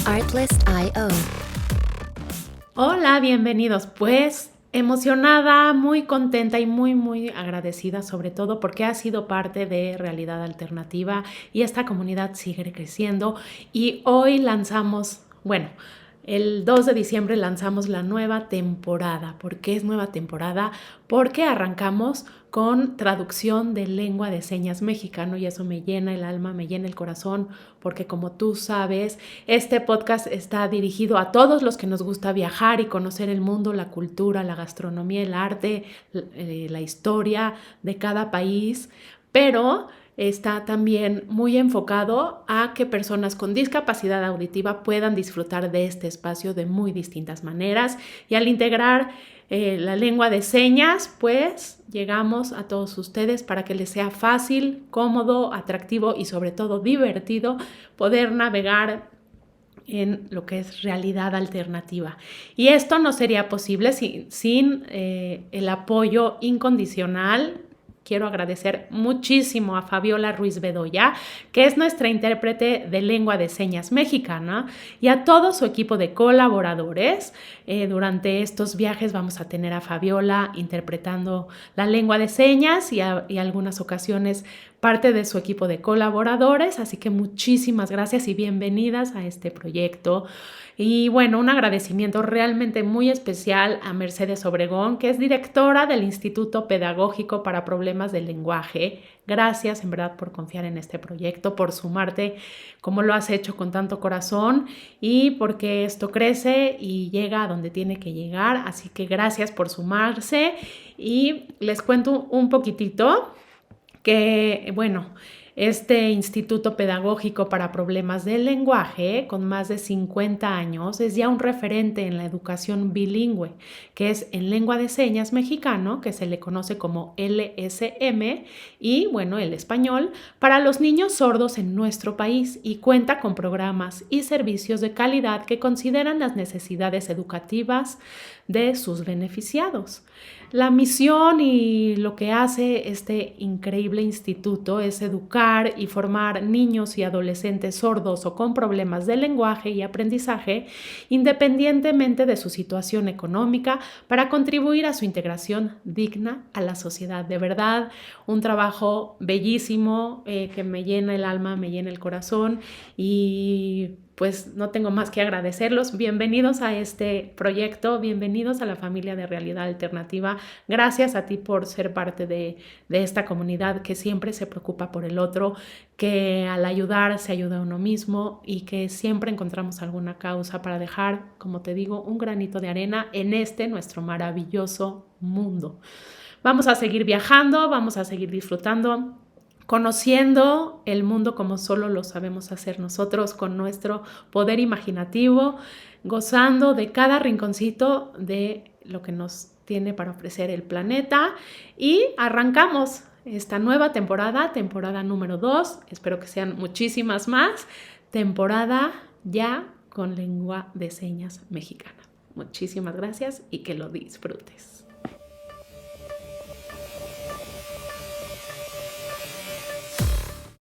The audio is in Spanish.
Artlist.io. Hola, bienvenidos. Pues emocionada, muy contenta y muy agradecida, sobre todo porque ha sido parte de Realidad Alternativa y esta comunidad sigue creciendo. Y hoy lanzamos, el 2 de diciembre lanzamos la nueva temporada. ¿Por qué es nueva temporada? Porque arrancamos con traducción de lengua de señas mexicano y eso me llena el alma, me llena el corazón, porque como tú sabes, este podcast está dirigido a todos los que nos gusta viajar y conocer el mundo, la cultura, la gastronomía, el arte, la historia de cada país, pero está también muy enfocado a que personas con discapacidad auditiva puedan disfrutar de este espacio de muy distintas maneras y al integrar la lengua de señas, pues llegamos a todos ustedes para que les sea fácil, cómodo, atractivo y sobre todo divertido poder navegar en lo que es realidad alternativa. Y esto no sería posible sin el apoyo incondicional. Quiero agradecer muchísimo a Fabiola Ruiz Bedoya, que es nuestra intérprete de lengua de señas mexicana, y a todo su equipo de colaboradores. Durante estos viajes vamos a tener a Fabiola interpretando la lengua de señas y algunas ocasiones parte de su equipo de colaboradores, así que muchísimas gracias y bienvenidas a este proyecto. Y bueno, un agradecimiento realmente muy especial a Mercedes Obregón, que es directora del Instituto Pedagógico para Problemas del Lenguaje. Gracias en verdad por confiar en este proyecto, por sumarte como lo has hecho con tanto corazón y porque esto crece y llega a donde tiene que llegar. Así que gracias por sumarse y les cuento un poquitito que, este Instituto Pedagógico para Problemas del Lenguaje, con más de 50 años, es ya un referente en la educación bilingüe, que es en lengua de señas mexicano, que se le conoce como LSM, y el español, para los niños sordos en nuestro país y cuenta con programas y servicios de calidad que consideran las necesidades educativas de sus beneficiados. La misión y lo que hace este increíble instituto es educar y formar niños y adolescentes sordos o con problemas de lenguaje y aprendizaje independientemente de su situación económica para contribuir a su integración digna a la sociedad. De verdad, un trabajo bellísimo que me llena el alma, me llena el corazón y pues no tengo más que agradecerlos. Bienvenidos a este proyecto, bienvenidos a la familia de Realidad Alternativa. Gracias a ti por ser parte de esta comunidad que siempre se preocupa por el otro, que al ayudar se ayuda a uno mismo y que siempre encontramos alguna causa para dejar, como te digo, un granito de arena en nuestro maravilloso mundo. Vamos a seguir viajando, vamos a seguir disfrutando, conociendo el mundo como solo lo sabemos hacer nosotros con nuestro poder imaginativo, gozando de cada rinconcito de lo que nos tiene para ofrecer el planeta y arrancamos esta nueva temporada, temporada número 2, espero que sean muchísimas más, temporada ya con lengua de señas mexicana. Muchísimas gracias y que lo disfrutes.